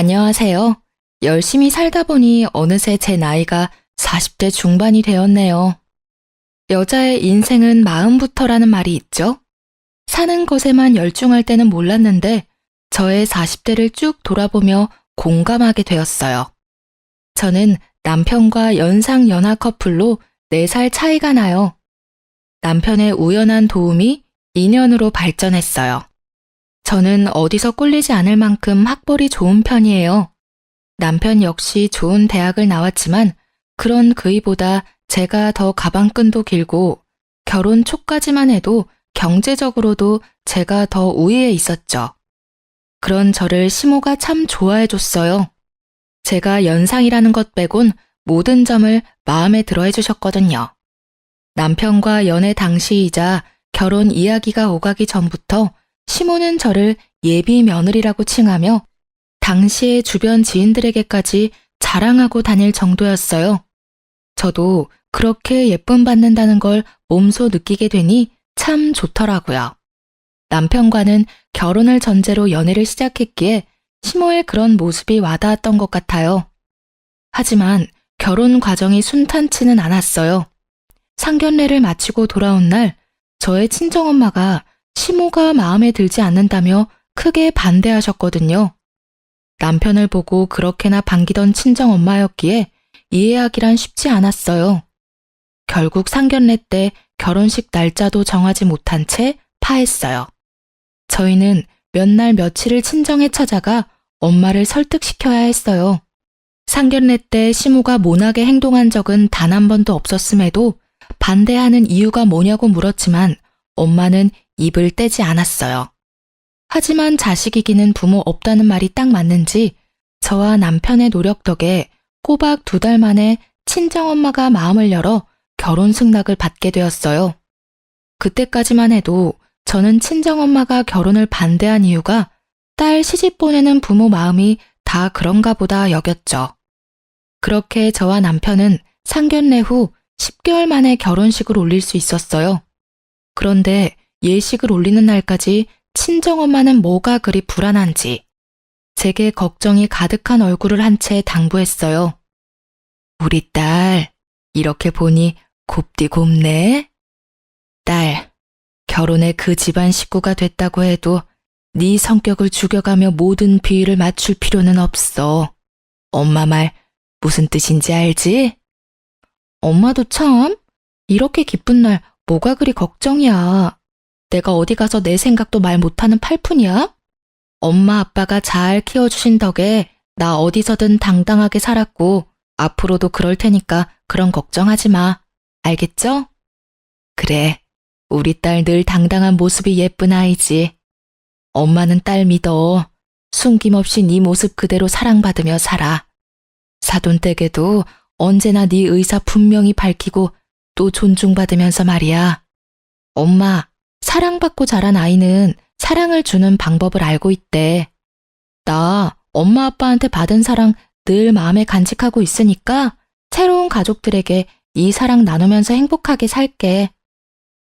안녕하세요. 열심히 살다 보니 어느새 제 나이가 40대 중반이 되었네요. 여자의 인생은 마음부터라는 말이 있죠? 사는 것에만 열중할 때는 몰랐는데 저의 40대를 쭉 돌아보며 공감하게 되었어요. 저는 남편과 연상 연하 커플로 4살 차이가 나요. 남편의 우연한 도움이 인연으로 발전했어요. 저는 어디서 꿀리지 않을 만큼 학벌이 좋은 편이에요. 남편 역시 좋은 대학을 나왔지만 그런 그이보다 제가 더 가방끈도 길고 결혼 초까지만 해도 경제적으로도 제가 더 우위에 있었죠. 그런 저를 시모가 참 좋아해줬어요. 제가 연상이라는 것 빼곤 모든 점을 마음에 들어 해주셨거든요. 남편과 연애 당시이자 결혼 이야기가 오가기 전부터 시모는 저를 예비 며느리라고 칭하며 당시의 주변 지인들에게까지 자랑하고 다닐 정도였어요. 저도 그렇게 예쁨 받는다는 걸 몸소 느끼게 되니 참 좋더라고요. 남편과는 결혼을 전제로 연애를 시작했기에 시모의 그런 모습이 와닿았던 것 같아요. 하지만 결혼 과정이 순탄치는 않았어요. 상견례를 마치고 돌아온 날 저의 친정엄마가 시모가 마음에 들지 않는다며 크게 반대하셨거든요. 남편을 보고 그렇게나 반기던 친정엄마였기에 이해하기란 쉽지 않았어요. 결국 상견례 때 결혼식 날짜도 정하지 못한 채 파했어요. 저희는 몇 날 며칠을 친정에 찾아가 엄마를 설득시켜야 했어요. 상견례 때 시모가 모나게 행동한 적은 단 한 번도 없었음에도 반대하는 이유가 뭐냐고 물었지만 엄마는 입을 떼지 않았어요. 하지만 자식이기는 부모 없다는 말이 딱 맞는지 저와 남편의 노력 덕에 꼬박 2달 만에 친정엄마가 마음을 열어 결혼 승낙을 받게 되었어요. 그때까지만 해도 저는 친정엄마가 결혼을 반대한 이유가 딸 시집 보내는 부모 마음이 다 그런가 보다 여겼죠. 그렇게 저와 남편은 상견례 후 10개월 만에 결혼식을 올릴 수 있었어요. 그런데 예식을 올리는 날까지 친정엄마는 뭐가 그리 불안한지 제게 걱정이 가득한 얼굴을 한 채 당부했어요. 우리 딸, 이렇게 보니 곱디 곱네? 딸, 결혼에 그 집안 식구가 됐다고 해도 네 성격을 죽여가며 모든 비위를 맞출 필요는 없어. 엄마 말 무슨 뜻인지 알지? 엄마도 참, 이렇게 기쁜 날 뭐가 그리 걱정이야. 내가 어디 가서 내 생각도 말 못하는 팔푼이야? 엄마 아빠가 잘 키워주신 덕에 나 어디서든 당당하게 살았고 앞으로도 그럴 테니까 그런 걱정하지 마. 알겠죠? 그래, 우리 딸 늘 당당한 모습이 예쁜 아이지. 엄마는 딸 믿어. 숨김없이 네 모습 그대로 사랑받으며 살아. 사돈댁에도 언제나 네 의사 분명히 밝히고 또 존중받으면서 말이야. 엄마, 사랑받고 자란 아이는 사랑을 주는 방법을 알고 있대. 나 엄마 아빠한테 받은 사랑 늘 마음에 간직하고 있으니까 새로운 가족들에게 이 사랑 나누면서 행복하게 살게.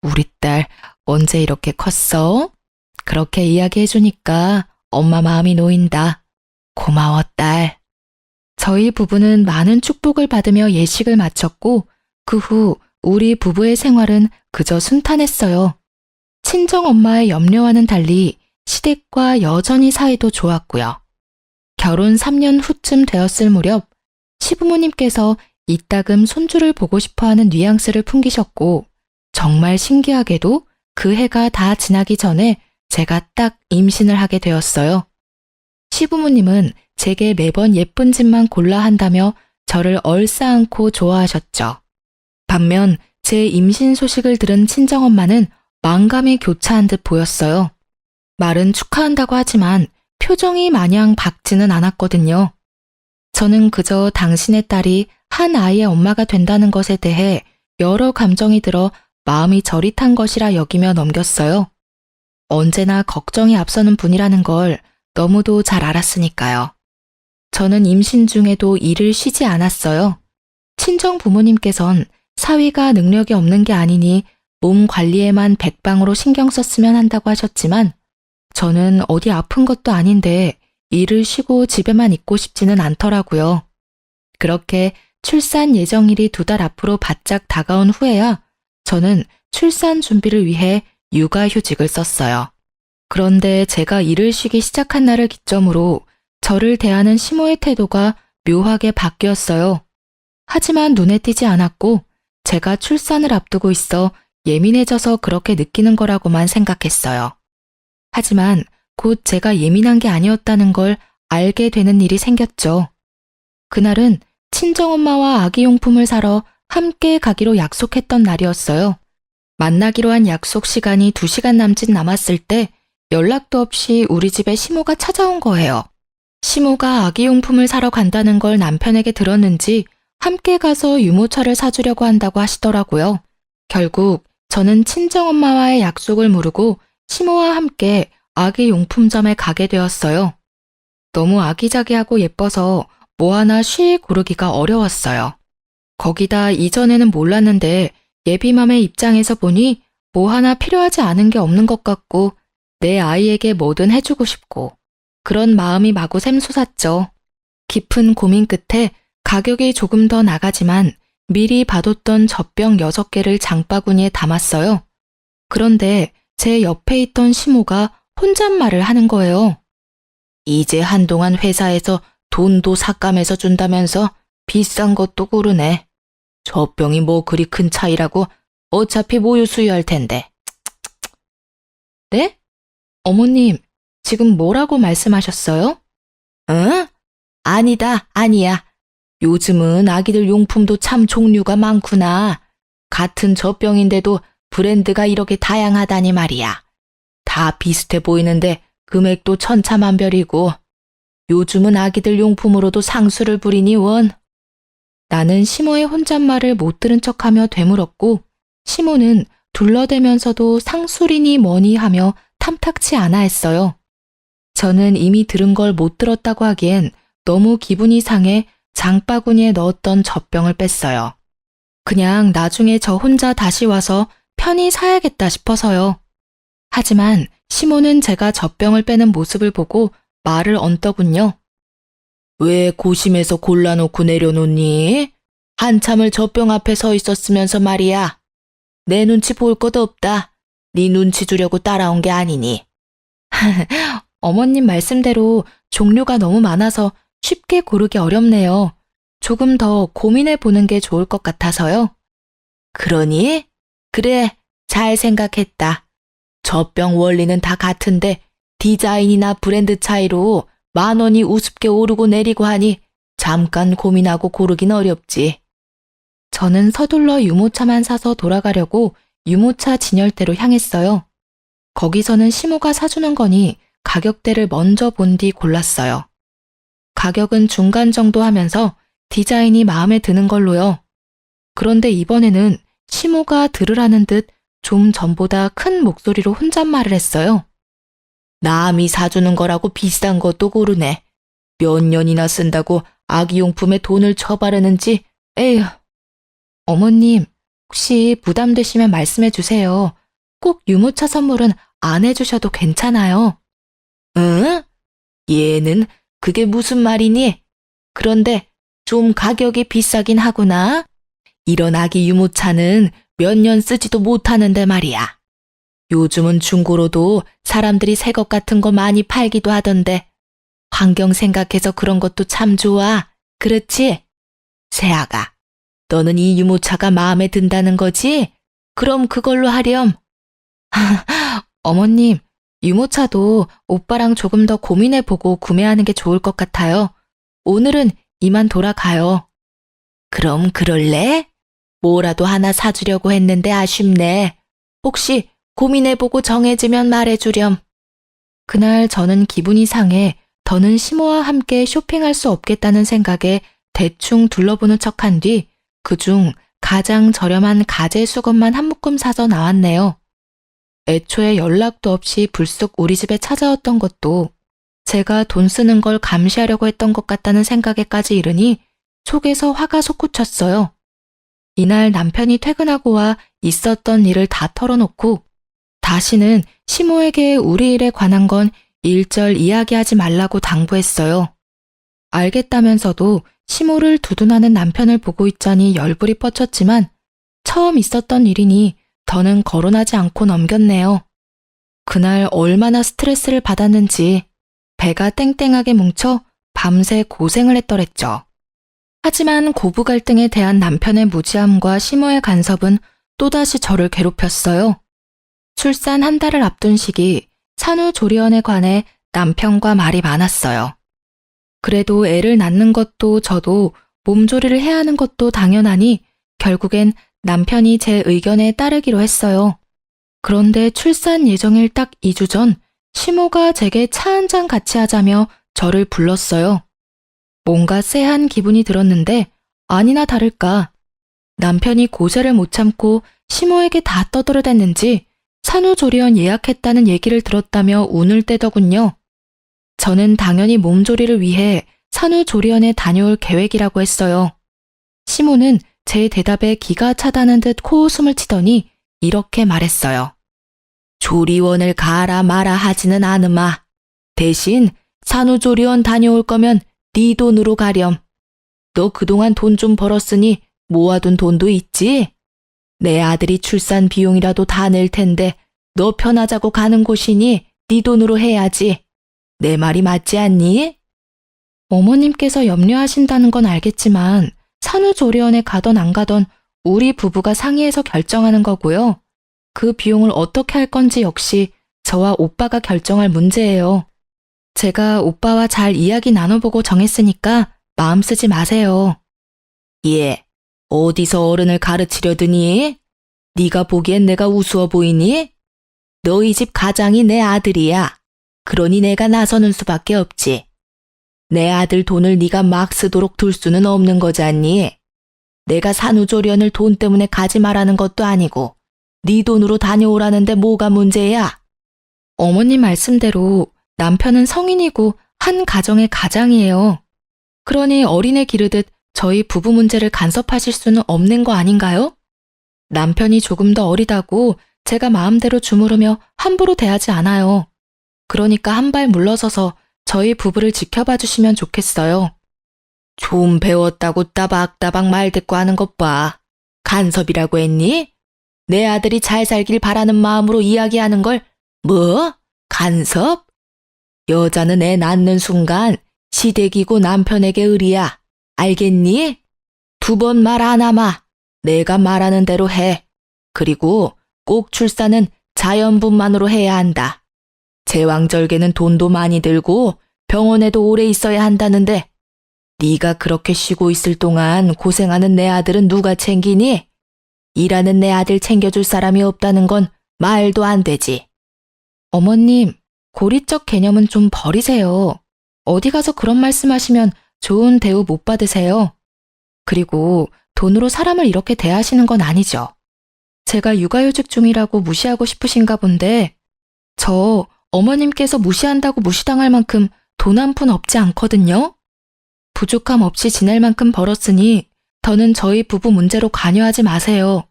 우리 딸 언제 이렇게 컸어? 그렇게 이야기해주니까 엄마 마음이 놓인다. 고마워, 딸. 저희 부부는 많은 축복을 받으며 예식을 마쳤고 그 후 우리 부부의 생활은 그저 순탄했어요. 친정엄마의 염려와는 달리 시댁과 여전히 사이도 좋았고요. 결혼 3년 후쯤 되었을 무렵 시부모님께서 이따금 손주를 보고 싶어하는 뉘앙스를 풍기셨고 정말 신기하게도 그 해가 다 지나기 전에 제가 딱 임신을 하게 되었어요. 시부모님은 제게 매번 예쁜 집만 골라 한다며 저를 얼싸안고 좋아하셨죠. 반면 제 임신 소식을 들은 친정엄마는 만감이 교차한 듯 보였어요. 말은 축하한다고 하지만 표정이 마냥 밝지는 않았거든요. 저는 그저 당신의 딸이 한 아이의 엄마가 된다는 것에 대해 여러 감정이 들어 마음이 저릿한 것이라 여기며 넘겼어요. 언제나 걱정이 앞서는 분이라는 걸 너무도 잘 알았으니까요. 저는 임신 중에도 일을 쉬지 않았어요. 친정 부모님께선 사위가 능력이 없는 게 아니니 몸 관리에만 백방으로 신경 썼으면 한다고 하셨지만 저는 어디 아픈 것도 아닌데 일을 쉬고 집에만 있고 싶지는 않더라고요. 그렇게 출산 예정일이 2달 앞으로 바짝 다가온 후에야 저는 출산 준비를 위해 육아휴직을 썼어요. 그런데 제가 일을 쉬기 시작한 날을 기점으로 저를 대하는 시모의 태도가 묘하게 바뀌었어요. 하지만 눈에 띄지 않았고 제가 출산을 앞두고 있어 예민해져서 그렇게 느끼는 거라고만 생각했어요. 하지만 곧 제가 예민한 게 아니었다는 걸 알게 되는 일이 생겼죠. 그날은 친정엄마와 아기용품을 사러 함께 가기로 약속했던 날이었어요. 만나기로 한 약속 시간이 2시간 남짓 남았을 때 연락도 없이 우리 집에 시모가 찾아온 거예요. 시모가 아기용품을 사러 간다는 걸 남편에게 들었는지 함께 가서 유모차를 사주려고 한다고 하시더라고요. 결국 저는 친정엄마와의 약속을 무르고 시모와 함께 아기용품점에 가게 되었어요. 너무 아기자기하고 예뻐서 뭐 하나 쉬 고르기가 어려웠어요. 거기다 이전에는 몰랐는데 예비맘의 입장에서 보니 뭐 하나 필요하지 않은 게 없는 것 같고 내 아이에게 뭐든 해주고 싶고 그런 마음이 마구 샘솟았죠. 깊은 고민 끝에 가격이 조금 더 나가지만 미리 봐뒀던 젖병 6개를 장바구니에 담았어요. 그런데 제 옆에 있던 시모가 혼잣말을 하는 거예요. 이제 한동안 회사에서 돈도 삭감해서 준다면서 비싼 것도 고르네. 젖병이 뭐 그리 큰 차이라고 어차피 모유 수유할 텐데. 네? 어머님, 지금 뭐라고 말씀하셨어요? 응? 아니다, 아니야. 요즘은 아기들 용품도 참 종류가 많구나. 같은 젖병인데도 브랜드가 이렇게 다양하다니 말이야. 다 비슷해 보이는데 금액도 천차만별이고 요즘은 아기들 용품으로도 상수를 부리니 원. 나는 시모의 혼잣말을 못 들은 척하며 되물었고 시모는 둘러대면서도 상술이니 뭐니 하며 탐탁치 않아 했어요. 저는 이미 들은 걸 못 들었다고 하기엔 너무 기분이 상해 장바구니에 넣었던 젖병을 뺐어요. 그냥 나중에 저 혼자 다시 와서 편히 사야겠다 싶어서요. 하지만 시모는 제가 젖병을 빼는 모습을 보고 말을 얹더군요. 왜 고심해서 골라놓고 내려놓니? 한참을 젖병 앞에 서 있었으면서 말이야. 내 눈치 볼 것도 없다. 네 눈치 주려고 따라온 게 아니니. 어머님 말씀대로 종류가 너무 많아서 쉽게 고르기 어렵네요. 조금 더 고민해 보는 게 좋을 것 같아서요. 그러니? 그래, 잘 생각했다. 젖병 원리는 다 같은데 디자인이나 브랜드 차이로 10,000원이 우습게 오르고 내리고 하니 잠깐 고민하고 고르긴 어렵지. 저는 서둘러 유모차만 사서 돌아가려고 유모차 진열대로 향했어요. 거기서는 시모가 사주는 거니 가격대를 먼저 본 뒤 골랐어요. 가격은 중간 정도 하면서 디자인이 마음에 드는 걸로요. 그런데 이번에는 시모가 들으라는 듯 좀 전보다 큰 목소리로 혼잣말을 했어요. 남이 사주는 거라고 비싼 것도 고르네. 몇 년이나 쓴다고 아기용품에 돈을 쳐바르는지, 에휴. 어머님, 혹시 부담되시면 말씀해 주세요. 꼭 유모차 선물은 안 해주셔도 괜찮아요. 응? 얘는 그게 무슨 말이니? 그런데 좀 가격이 비싸긴 하구나. 이런 아기 유모차는 몇 년 쓰지도 못하는데 말이야. 요즘은 중고로도 사람들이 새 것 같은 거 많이 팔기도 하던데 환경 생각해서 그런 것도 참 좋아. 그렇지? 세아가, 너는 이 유모차가 마음에 든다는 거지? 그럼 그걸로 하렴. 어머님, 유모차도 오빠랑 조금 더 고민해보고 구매하는 게 좋을 것 같아요. 오늘은 이만 돌아가요. 그럼 그럴래? 뭐라도 하나 사주려고 했는데 아쉽네. 혹시 고민해보고 정해지면 말해주렴. 그날 저는 기분이 상해 더는 시모와 함께 쇼핑할 수 없겠다는 생각에 대충 둘러보는 척한 뒤 그중 가장 저렴한 가재 수건만 한 묶음 사서 나왔네요. 애초에 연락도 없이 불쑥 우리 집에 찾아왔던 것도 제가 돈 쓰는 걸 감시하려고 했던 것 같다는 생각에까지 이르니 속에서 화가 솟구쳤어요. 이날 남편이 퇴근하고 와 있었던 일을 다 털어놓고 다시는 시모에게 우리 일에 관한 건 일절 이야기하지 말라고 당부했어요. 알겠다면서도 시모를 두둔하는 남편을 보고 있자니 열불이 뻗쳤지만 처음 있었던 일이니 더는 거론하지 않고 넘겼네요. 그날 얼마나 스트레스를 받았는지 배가 땡땡하게 뭉쳐 밤새 고생을 했더랬죠. 하지만 고부 갈등에 대한 남편의 무지함과 시모의 간섭은 또다시 저를 괴롭혔어요. 출산 한 달을 앞둔 시기 산후조리원에 관해 남편과 말이 많았어요. 그래도 애를 낳는 것도 저도 몸조리를 해야 하는 것도 당연하니 결국엔 남편이 제 의견에 따르기로 했어요. 그런데 출산 예정일 딱 2주 전 시모가 제게 차 한 잔 같이 하자며 저를 불렀어요. 뭔가 쎄한 기분이 들었는데 아니나 다를까 남편이 고세를 못 참고 시모에게 다 떠들어댔는지 산후조리원 예약했다는 얘기를 들었다며 운을 떼더군요. 저는 당연히 몸조리를 위해 산후조리원에 다녀올 계획이라고 했어요. 시모는 제 대답에 기가 차다는 듯 코웃음을 치더니 이렇게 말했어요. 조리원을 가라 마라 하지는 않으마. 대신 산후조리원 다녀올 거면 네 돈으로 가렴. 너 그동안 돈 좀 벌었으니 모아둔 돈도 있지? 내 아들이 출산 비용이라도 다 낼 텐데 너 편하자고 가는 곳이니 네 돈으로 해야지. 내 말이 맞지 않니? 어머님께서 염려하신다는 건 알겠지만 산후조리원에 가던 안 가던 우리 부부가 상의해서 결정하는 거고요. 그 비용을 어떻게 할 건지 역시 저와 오빠가 결정할 문제예요. 제가 오빠와 잘 이야기 나눠보고 정했으니까 마음 쓰지 마세요. 예, 어디서 어른을 가르치려드니? 네가 보기엔 내가 우스워 보이니? 너희 집 가장이 내 아들이야. 그러니 내가 나서는 수밖에 없지. 내 아들 돈을 네가 막 쓰도록 둘 수는 없는 거잖니. 내가 산후조리원을 돈 때문에 가지 말라는 것도 아니고 네 돈으로 다녀오라는데 뭐가 문제야? 어머님 말씀대로 남편은 성인이고 한 가정의 가장이에요. 그러니 어린애 기르듯 저희 부부 문제를 간섭하실 수는 없는 거 아닌가요? 남편이 조금 더 어리다고 제가 마음대로 주무르며 함부로 대하지 않아요. 그러니까 한 발 물러서서 저희 부부를 지켜봐 주시면 좋겠어요. 좀 배웠다고 따박따박 말 듣고 하는 것 봐. 간섭이라고 했니? 내 아들이 잘 살길 바라는 마음으로 이야기하는 걸 뭐? 간섭? 여자는 애 낳는 순간 시댁이고 남편에게 의리야. 알겠니? 2번 말 안 하마. 내가 말하는 대로 해. 그리고 꼭 출산은 자연분만으로 해야 한다. 제왕절개는 돈도 많이 들고 병원에도 오래 있어야 한다는데 네가 그렇게 쉬고 있을 동안 고생하는 내 아들은 누가 챙기니? 일하는 내 아들 챙겨줄 사람이 없다는 건 말도 안 되지. 어머님, 고리적 개념은 좀 버리세요. 어디 가서 그런 말씀하시면 좋은 대우 못 받으세요. 그리고 돈으로 사람을 이렇게 대하시는 건 아니죠. 제가 육아휴직 중이라고 무시하고 싶으신가 본데 저 어머님께서 무시한다고 무시당할 만큼 돈 한 푼 없지 않거든요. 부족함 없이 지낼 만큼 벌었으니 더는 저희 부부 문제로 관여하지 마세요.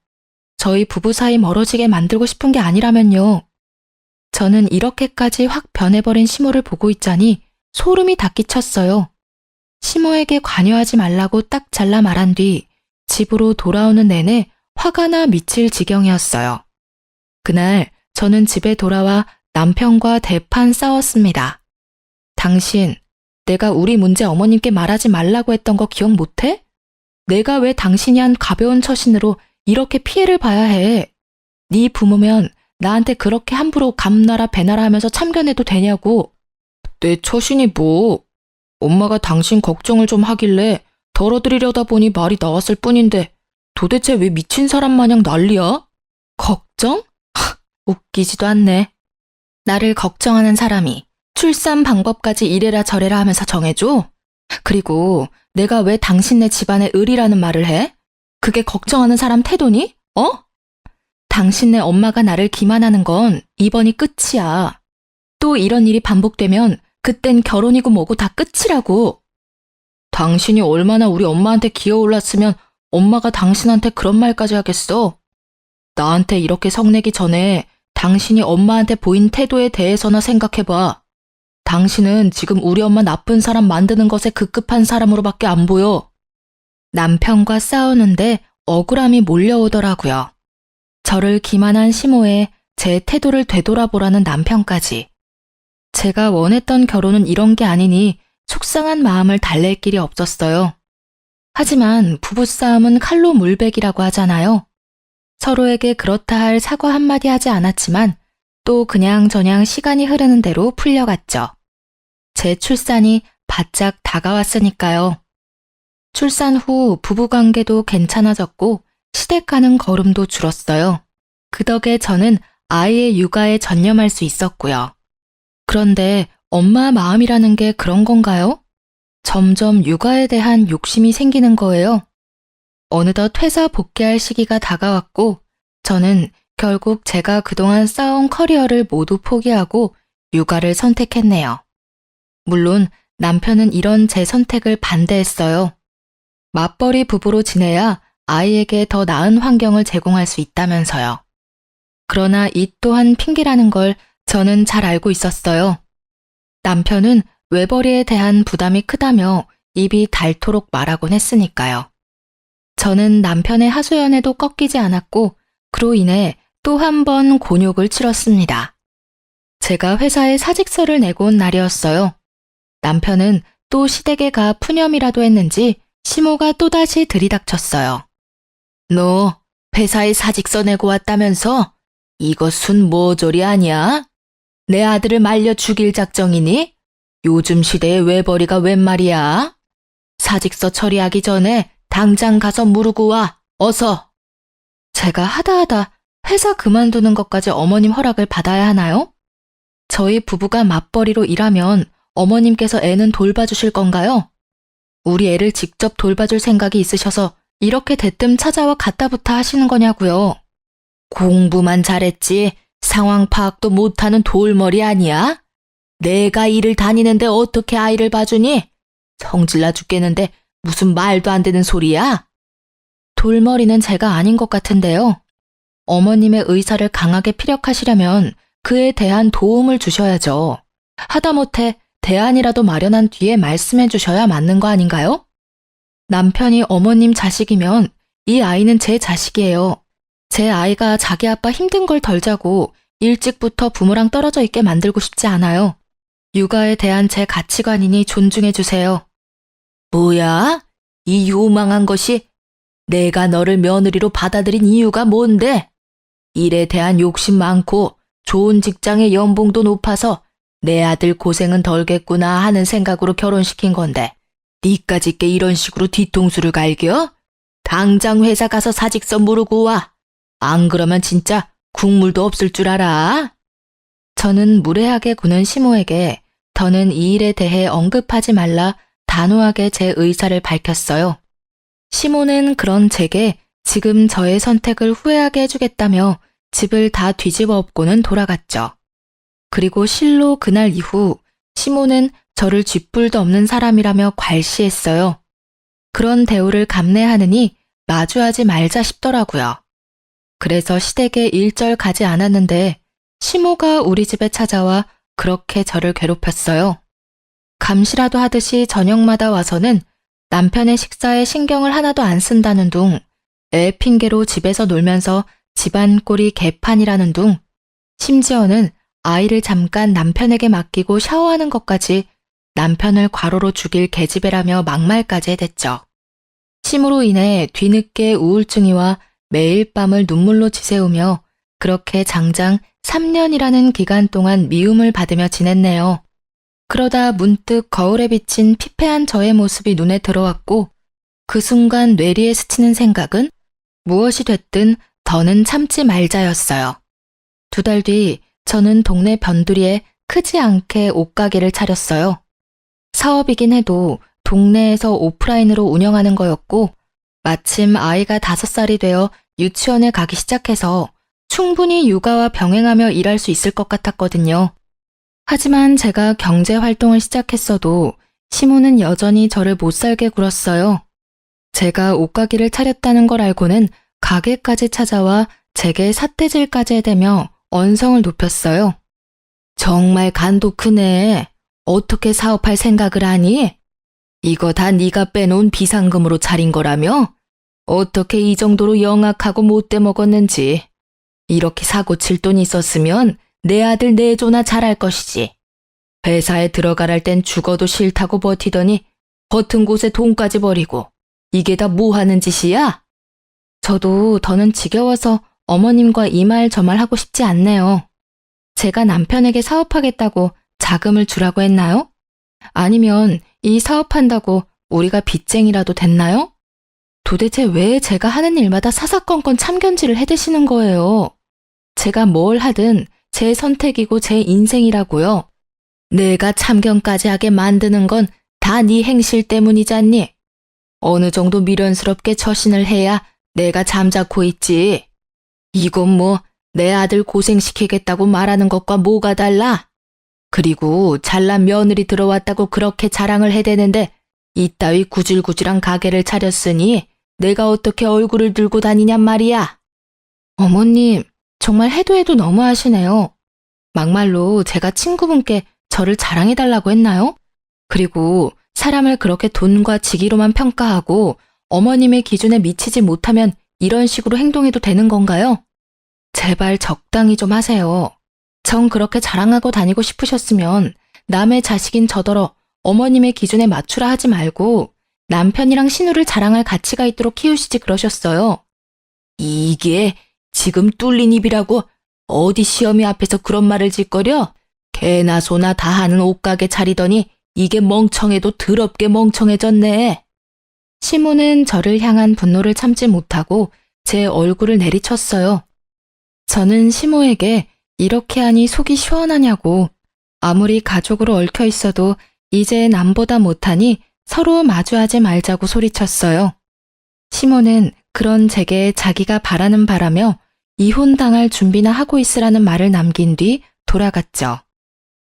저희 부부 사이 멀어지게 만들고 싶은 게 아니라면요. 저는 이렇게까지 확 변해버린 시모를 보고 있자니 소름이 다 끼쳤어요. 시모에게 관여하지 말라고 딱 잘라 말한 뒤 집으로 돌아오는 내내 화가 나 미칠 지경이었어요. 그날 저는 집에 돌아와 남편과 대판 싸웠습니다. 당신, 내가 우리 문제 어머님께 말하지 말라고 했던 거 기억 못해? 내가 왜 당신이 한 가벼운 처신으로 이렇게 피해를 봐야 해? 네 부모면 나한테 그렇게 함부로 감나라 배나라 하면서 참견해도 되냐고. 내 처신이 뭐? 엄마가 당신 걱정을 좀 하길래 덜어드리려다 보니 말이 나왔을 뿐인데 도대체 왜 미친 사람 마냥 난리야? 걱정? 웃기지도 않네. 나를 걱정하는 사람이 출산 방법까지 이래라 저래라 하면서 정해줘? 그리고 내가 왜 당신네 집안의 을이라는 말을 해? 그게 걱정하는 사람 태도니? 당신네 엄마가 나를 기만하는 건 이번이 끝이야. 또 이런 일이 반복되면 그땐 결혼이고 뭐고 다 끝이라고. 당신이 얼마나 우리 엄마한테 기어올랐으면 엄마가 당신한테 그런 말까지 하겠어? 나한테 이렇게 성내기 전에 당신이 엄마한테 보인 태도에 대해서나 생각해봐. 당신은 지금 우리 엄마 나쁜 사람 만드는 것에 급급한 사람으로밖에 안 보여. 남편과 싸우는데 억울함이 몰려오더라고요. 저를 기만한 시모에 제 태도를 되돌아보라는 남편까지. 제가 원했던 결혼은 이런 게 아니니 속상한 마음을 달랠 길이 없었어요. 하지만 부부싸움은 칼로 물베기라고 하잖아요. 서로에게 그렇다 할 사과 한마디 하지 않았지만 또 그냥저냥 시간이 흐르는 대로 풀려갔죠. 제 출산이 바짝 다가왔으니까요. 출산 후 부부관계도 괜찮아졌고 시댁 가는 걸음도 줄었어요. 그 덕에 저는 아이의 육아에 전념할 수 있었고요. 그런데 엄마 마음이라는 게 그런 건가요? 점점 육아에 대한 욕심이 생기는 거예요. 어느덧 회사 복귀할 시기가 다가왔고 저는 결국 제가 그동안 쌓아온 커리어를 모두 포기하고 육아를 선택했네요. 물론 남편은 이런 제 선택을 반대했어요. 맞벌이 부부로 지내야 아이에게 더 나은 환경을 제공할 수 있다면서요. 그러나 이 또한 핑계라는 걸 저는 잘 알고 있었어요. 남편은 외벌이에 대한 부담이 크다며 입이 닳도록 말하곤 했으니까요. 저는 남편의 하소연에도 꺾이지 않았고 그로 인해 또 한 번 곤욕을 치렀습니다. 제가 회사에 사직서를 내고 온 날이었어요. 남편은 또 시댁에 가 푸념이라도 했는지 시모가 또다시 들이닥쳤어요. 너 회사에 사직서 내고 왔다면서? 이것은 모조리 아니야? 내 아들을 말려 죽일 작정이니? 요즘 시대에 외벌이가 웬 말이야? 사직서 처리하기 전에 당장 가서 무르고 와, 어서. 제가 하다하다 회사 그만두는 것까지 어머님 허락을 받아야 하나요? 저희 부부가 맞벌이로 일하면 어머님께서 애는 돌봐주실 건가요? 우리 애를 직접 돌봐줄 생각이 있으셔서 이렇게 대뜸 찾아와 갖다부타 하시는 거냐고요. 공부만 잘했지 상황 파악도 못하는 돌머리 아니야? 내가 일을 다니는데 어떻게 아이를 봐주니? 성질나 죽겠는데 무슨 말도 안 되는 소리야? 돌머리는 제가 아닌 것 같은데요. 어머님의 의사를 강하게 피력하시려면 그에 대한 도움을 주셔야죠. 하다못해 대안이라도 마련한 뒤에 말씀해 주셔야 맞는 거 아닌가요? 남편이 어머님 자식이면 이 아이는 제 자식이에요. 제 아이가 자기 아빠 힘든 걸 덜 자고 일찍부터 부모랑 떨어져 있게 만들고 싶지 않아요. 육아에 대한 제 가치관이니 존중해 주세요. 뭐야? 이 요망한 것이 내가 너를 며느리로 받아들인 이유가 뭔데? 일에 대한 욕심 많고 좋은 직장의 연봉도 높아서 내 아들 고생은 덜겠구나 하는 생각으로 결혼시킨 건데 니까짓게 이런 식으로 뒤통수를 갈겨? 당장 회사 가서 사직서 무르고 와. 안 그러면 진짜 국물도 없을 줄 알아. 저는 무례하게 구는 시모에게 더는 이 일에 대해 언급하지 말라 단호하게 제 의사를 밝혔어요. 시모는 그런 제게 지금 저의 선택을 후회하게 해주겠다며 집을 다 뒤집어 엎고는 돌아갔죠. 그리고 실로 그날 이후 시모는 저를 쥐뿔도 없는 사람이라며 괄시했어요. 그런 대우를 감내하느니 마주하지 말자 싶더라고요. 그래서 시댁에 일절 가지 않았는데 시모가 우리 집에 찾아와 그렇게 저를 괴롭혔어요. 감시라도 하듯이 저녁마다 와서는 남편의 식사에 신경을 하나도 안 쓴다는 둥, 애 핑계로 집에서 놀면서 집안 꼴이 개판이라는 둥, 심지어는 아이를 잠깐 남편에게 맡기고 샤워하는 것까지 남편을 과로로 죽일 계집애라며 막말까지 해댔죠. 심으로 인해 뒤늦게 우울증이 와 매일 밤을 눈물로 지새우며 그렇게 장장 3년이라는 기간 동안 미움을 받으며 지냈네요. 그러다 문득 거울에 비친 피폐한 저의 모습이 눈에 들어왔고 그 순간 뇌리에 스치는 생각은 무엇이 됐든 더는 참지 말자였어요. 2달 뒤 저는 동네 변두리에 크지 않게 옷가게를 차렸어요. 사업이긴 해도 동네에서 오프라인으로 운영하는 거였고 마침 아이가 5살이 되어 유치원에 가기 시작해서 충분히 육아와 병행하며 일할 수 있을 것 같았거든요. 하지만 제가 경제 활동을 시작했어도 시모는 여전히 저를 못살게 굴었어요. 제가 옷가게를 차렸다는 걸 알고는 가게까지 찾아와 제게 삿대질까지 해대며 언성을 높였어요. 정말 간도 크네. 어떻게 사업할 생각을 하니? 이거 다 네가 빼놓은 비상금으로 차린 거라며? 어떻게 이 정도로 영악하고 못돼 먹었는지. 이렇게 사고 칠 돈 있었으면 내 아들 내조나 잘할 것이지. 회사에 들어가랄 땐 죽어도 싫다고 버티더니 버튼 곳에 돈까지 버리고 이게 다 뭐 하는 짓이야? 저도 더는 지겨워서 어머님과 이 말 저 말 하고 싶지 않네요. 제가 남편에게 사업하겠다고 자금을 주라고 했나요? 아니면 이 사업한다고 우리가 빚쟁이라도 됐나요? 도대체 왜 제가 하는 일마다 사사건건 참견질을 해대시는 거예요? 제가 뭘 하든 제 선택이고 제 인생이라고요. 내가 참견까지 하게 만드는 건 다 네 행실 때문이잖니. 어느 정도 미련스럽게 처신을 해야 내가 잠자코 있지. 이건 뭐 내 아들 고생시키겠다고 말하는 것과 뭐가 달라? 그리고 잘난 며느리 들어왔다고 그렇게 자랑을 해대는데 이따위 구질구질한 가게를 차렸으니 내가 어떻게 얼굴을 들고 다니냔 말이야. 어머님, 정말 해도 해도 너무하시네요. 막말로 제가 친구분께 저를 자랑해달라고 했나요? 그리고 사람을 그렇게 돈과 직위로만 평가하고 어머님의 기준에 미치지 못하면 이런 식으로 행동해도 되는 건가요? 제발 적당히 좀 하세요. 전 그렇게 자랑하고 다니고 싶으셨으면 남의 자식인 저더러 어머님의 기준에 맞추라 하지 말고 남편이랑 신우를 자랑할 가치가 있도록 키우시지 그러셨어요. 이게 지금 뚫린 입이라고 어디 시어미 앞에서 그런 말을 짓거려? 개나 소나 다 하는 옷가게 차리더니 이게 멍청해도 더럽게 멍청해졌네. 시모는 저를 향한 분노를 참지 못하고 제 얼굴을 내리쳤어요. 저는 시모에게 이렇게 하니 속이 시원하냐고, 아무리 가족으로 얽혀 있어도 이제 남보다 못하니 서로 마주하지 말자고 소리쳤어요. 시모는 그런 제게 자기가 바라는 바라며 이혼당할 준비나 하고 있으라는 말을 남긴 뒤 돌아갔죠.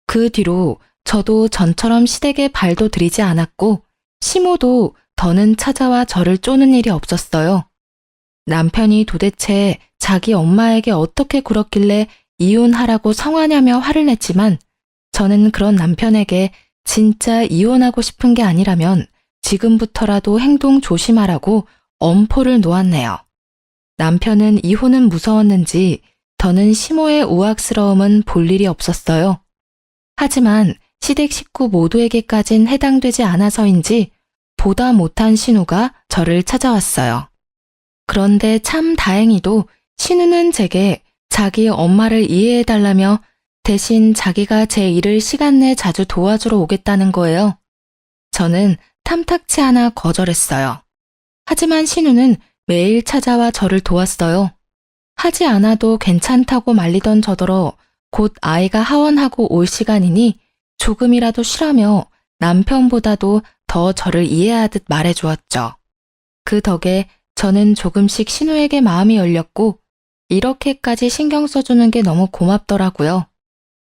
그 뒤로 저도 전처럼 시댁에 발도 들이지 않았고 시모도 더는 찾아와 저를 쪼는 일이 없었어요. 남편이 도대체 자기 엄마에게 어떻게 굴었길래 이혼하라고 성하냐며 화를 냈지만 저는 그런 남편에게 진짜 이혼하고 싶은 게 아니라면 지금부터라도 행동 조심하라고 엄포를 놓았네요. 남편은 이혼은 무서웠는지 더는 시모의 우악스러움은 볼 일이 없었어요. 하지만 시댁 식구 모두에게까진 해당되지 않아서인지 보다 못한 신우가 저를 찾아왔어요. 그런데 참 다행히도 신우는 제게 자기 엄마를 이해해달라며 대신 자기가 제 일을 시간 내 자주 도와주러 오겠다는 거예요. 저는 탐탁치 않아 거절했어요. 하지만 신우는 매일 찾아와 저를 도왔어요. 하지 않아도 괜찮다고 말리던 저더러 곧 아이가 하원하고 올 시간이니 조금이라도 쉬라며 남편보다도 더 저를 이해하듯 말해주었죠. 그 덕에 저는 조금씩 신우에게 마음이 열렸고 이렇게까지 신경 써주는 게 너무 고맙더라고요.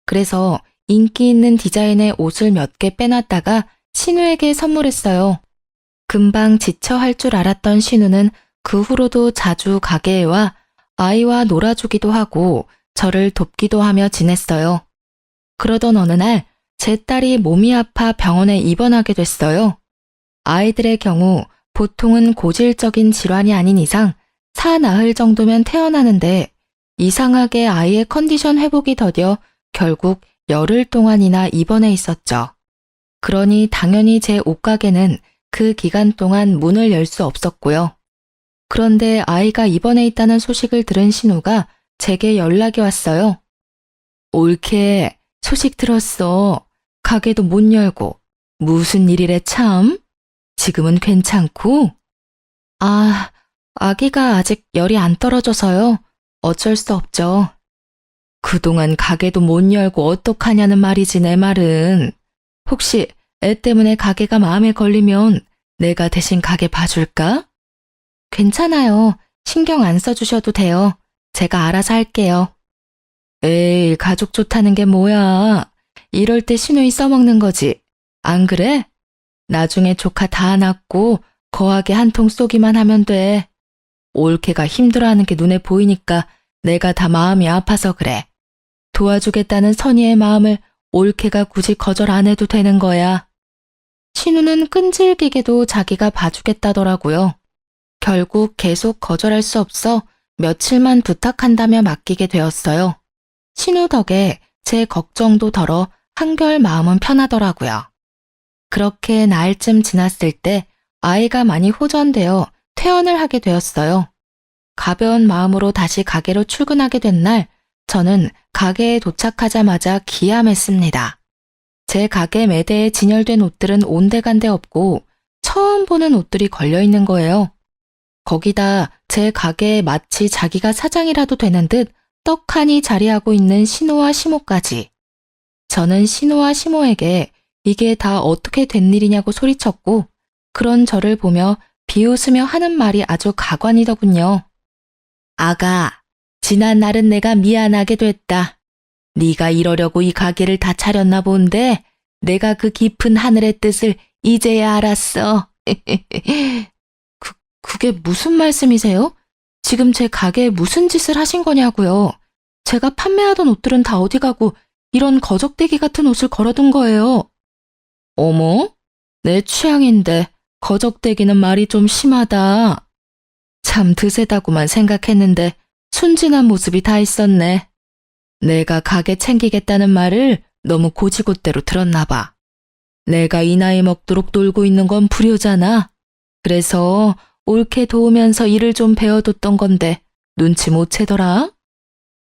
그래서 인기 있는 디자인의 옷을 몇 개 빼놨다가 신우에게 선물했어요. 금방 지쳐 할 줄 알았던 신우는 그 후로도 자주 가게에 와 아이와 놀아주기도 하고 저를 돕기도 하며 지냈어요. 그러던 어느 날 제 딸이 몸이 아파 병원에 입원하게 됐어요. 아이들의 경우 보통은 고질적인 질환이 아닌 이상 사나흘 정도면 퇴원하는데 이상하게 아이의 컨디션 회복이 더뎌 결국 열흘 동안이나 입원해 있었죠. 그러니 당연히 제 옷가게는 그 기간 동안 문을 열 수 없었고요. 그런데 아이가 입원해 있다는 소식을 들은 신우가 제게 연락이 왔어요. 옳게 소식 들었어. 가게도 못 열고 무슨 일이래 참. 지금은 괜찮고? 아, 아기가 아직 열이 안 떨어져서요. 어쩔 수 없죠. 그동안 가게도 못 열고 어떡하냐는 말이지 내 말은. 혹시 애 때문에 가게가 마음에 걸리면 내가 대신 가게 봐줄까? 괜찮아요. 신경 안 써주셔도 돼요. 제가 알아서 할게요. 에이, 가족 좋다는 게 뭐야. 이럴 때 신우이 써먹는 거지. 안 그래? 나중에 조카 다 낳고 거하게 한 통 쏘기만 하면 돼. 올케가 힘들어하는 게 눈에 보이니까 내가 다 마음이 아파서 그래. 도와주겠다는 선의의 마음을 올케가 굳이 거절 안 해도 되는 거야. 신우는 끈질기게도 자기가 봐주겠다더라고요. 결국 계속 거절할 수 없어 며칠만 부탁한다며 맡기게 되었어요. 신우 덕에 제 걱정도 덜어 한결 마음은 편하더라고요. 그렇게 나흘쯤 지났을 때 아이가 많이 호전되어 퇴원을 하게 되었어요. 가벼운 마음으로 다시 가게로 출근하게 된 날, 저는 가게에 도착하자마자 기함했습니다. 제 가게 매대에 진열된 옷들은 온데간데 없고 처음 보는 옷들이 걸려있는 거예요. 거기다 제 가게에 마치 자기가 사장이라도 되는 듯 떡하니 자리하고 있는 신우와 시모까지. 저는 신우와 시모에게 이게 다 어떻게 된 일이냐고 소리쳤고 그런 저를 보며 비웃으며 하는 말이 아주 가관이더군요. 아가, 지난 날은 내가 미안하게 됐다. 네가 이러려고 이 가게를 다 차렸나 본데 내가 그 깊은 하늘의 뜻을 이제야 알았어. 그게 무슨 말씀이세요? 지금 제 가게에 무슨 짓을 하신 거냐고요. 제가 판매하던 옷들은 다 어디 가고 이런 거적대기 같은 옷을 걸어둔 거예요. 어머? 내 취향인데 거적대기는 말이 좀 심하다. 참 드세다고만 생각했는데 순진한 모습이 다 있었네. 내가 가게 챙기겠다는 말을 너무 고지곳대로 들었나 봐. 내가 이 나이 먹도록 놀고 있는 건 불효잖아. 그래서 올케 도우면서 일을 좀 배워뒀던 건데 눈치 못 채더라.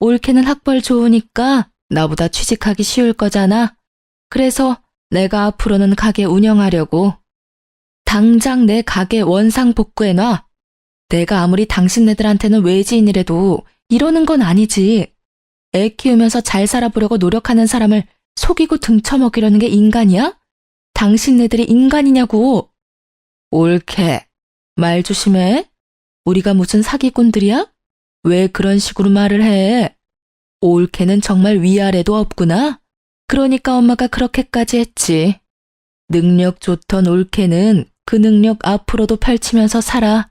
올케는 학벌 좋으니까 나보다 취직하기 쉬울 거잖아. 그래서 내가 앞으로는 가게 운영하려고. 당장 내 가게 원상 복구해놔. 내가 아무리 당신네들한테는 외지인이라도 이러는 건 아니지. 애 키우면서 잘 살아보려고 노력하는 사람을 속이고 등쳐먹이려는 게 인간이야? 당신네들이 인간이냐고. 올케, 말 조심해. 우리가 무슨 사기꾼들이야? 왜 그런 식으로 말을 해? 올케는 정말 위아래도 없구나. 그러니까 엄마가 그렇게까지 했지. 능력 좋던 올케는 그 능력 앞으로도 펼치면서 살아.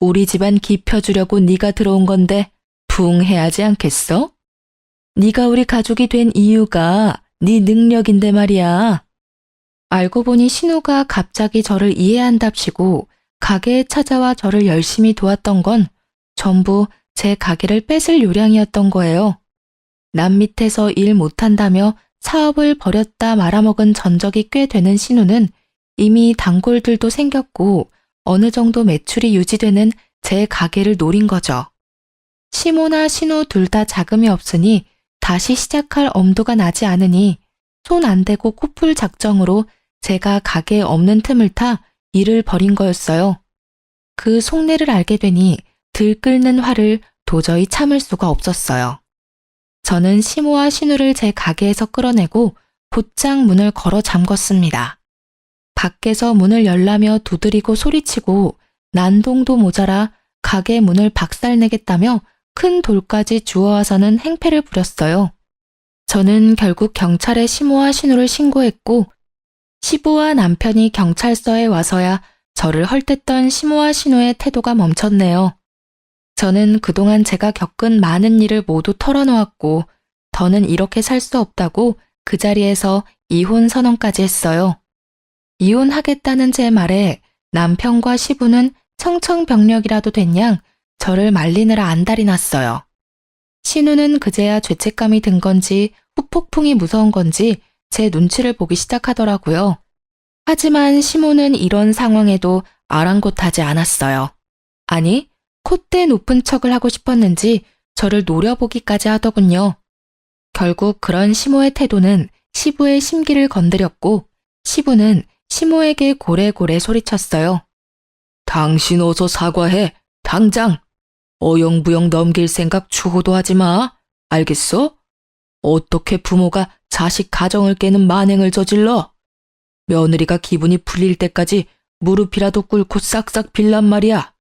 우리 집안 깊혀주려고 네가 들어온 건데 부응해야지 않겠어? 네가 우리 가족이 된 이유가 네 능력인데 말이야. 알고 보니 신우가 갑자기 저를 이해한답시고 가게에 찾아와 저를 열심히 도왔던 건 전부 제 가게를 뺏을 요량이었던 거예요. 남 밑에서 일 못한다며 사업을 버렸다 말아먹은 전적이 꽤 되는 신우는 이미 단골들도 생겼고 어느 정도 매출이 유지되는 제 가게를 노린 거죠. 시모나 신우 둘 다 자금이 없으니 다시 시작할 엄두가 나지 않으니 손 안 대고 코풀 작정으로 제가 가게에 없는 틈을 타 일을 벌인 거였어요. 그 속내를 알게 되니 들끓는 화를 도저히 참을 수가 없었어요. 저는 시모와 신우를 제 가게에서 끌어내고 곧장 문을 걸어 잠궜습니다. 밖에서 문을 열라며 두드리고 소리치고 난동도 모자라 가게 문을 박살내겠다며 큰 돌까지 주워와서는 행패를 부렸어요. 저는 결국 경찰에 시모와 신우를 신고했고 시부와 남편이 경찰서에 와서야 저를 헐뜯던 시모와 신우의 태도가 멈췄네요. 저는 그동안 제가 겪은 많은 일을 모두 털어놓았고 더는 이렇게 살 수 없다고 그 자리에서 이혼 선언까지 했어요. 이혼하겠다는 제 말에 남편과 시부는 청천벽력이라도 된 양 저를 말리느라 안달이 났어요. 신우는 그제야 죄책감이 든 건지 후폭풍이 무서운 건지 제 눈치를 보기 시작하더라고요. 하지만 시모는 이런 상황에도 아랑곳하지 않았어요. 아니, 콧대 높은 척을 하고 싶었는지 저를 노려보기까지 하더군요. 결국 그런 시모의 태도는 시부의 심기를 건드렸고 시부는 시모에게 고래고래 소리쳤어요. 당신 어서 사과해, 당장. 어영부영 넘길 생각 추호도 하지 마. 알겠어? 어떻게 부모가 자식 가정을 깨는 만행을 저질러? 며느리가 기분이 풀릴 때까지 무릎이라도 꿇고 싹싹 빌란 말이야.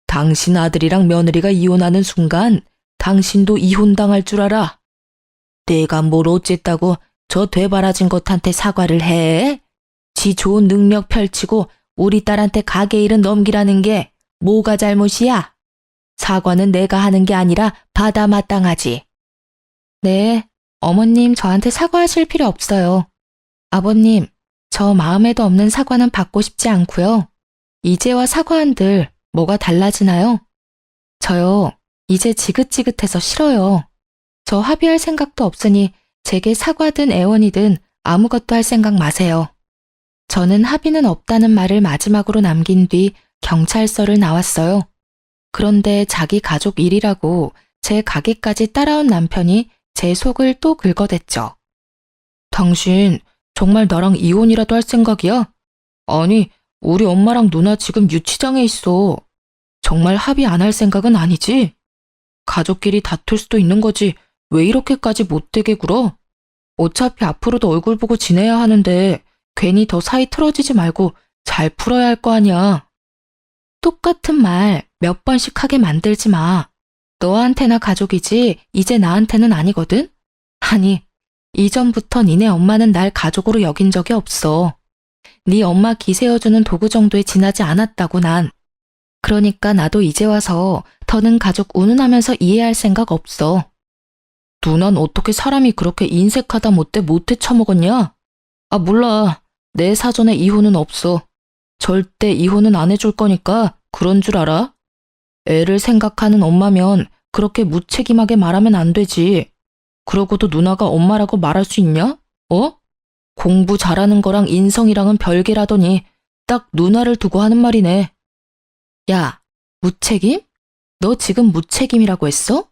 당신 아들이랑 며느리가 이혼하는 순간 당신도 이혼당할 줄 알아. 내가 뭘 어쨌다고 저 되바라진 것한테 사과를 해? 지 좋은 능력 펼치고 우리 딸한테 가게 일은 넘기라는 게 뭐가 잘못이야? 사과는 내가 하는 게 아니라 받아 마땅하지. 네, 어머님 저한테 사과하실 필요 없어요. 아버님, 저 마음에도 없는 사과는 받고 싶지 않고요. 이제와 사과한들 뭐가 달라지나요? 저요, 이제 지긋지긋해서 싫어요. 저 합의할 생각도 없으니 제게 사과든 애원이든 아무것도 할 생각 마세요. 저는 합의는 없다는 말을 마지막으로 남긴 뒤 경찰서를 나왔어요. 그런데 자기 가족 일이라고 제 가게까지 따라온 남편이 제 속을 또 긁어댔죠. 당신 정말 나랑 이혼이라도 할 생각이야? 아니, 우리 엄마랑 누나 지금 유치장에 있어. 정말 합의 안 할 생각은 아니지? 가족끼리 다툴 수도 있는 거지. 왜 이렇게까지 못되게 굴어? 어차피 앞으로도 얼굴 보고 지내야 하는데 괜히 더 사이 틀어지지 말고 잘 풀어야 할 거 아니야. 똑같은 말 몇 번씩 하게 만들지 마. 너한테나 가족이지 이제 나한테는 아니거든? 아니, 이전부터 니네 엄마는 날 가족으로 여긴 적이 없어. 네 엄마 기세어주는 도구 정도에 지나지 않았다고 난. 그러니까 나도 이제 와서 더는 가족 운운하면서 이해할 생각 없어. 누난 어떻게 사람이 그렇게 인색하다 못돼 못해 처먹었냐? 아, 몰라. 내 사전에 이혼은 없어. 절대 이혼은 안 해줄 거니까 그런 줄 알아? 애를 생각하는 엄마면 그렇게 무책임하게 말하면 안 되지. 그러고도 누나가 엄마라고 말할 수 있냐? 어? 공부 잘하는 거랑 인성이랑은 별개라더니 딱 누나를 두고 하는 말이네. 야, 무책임? 너 지금 무책임이라고 했어?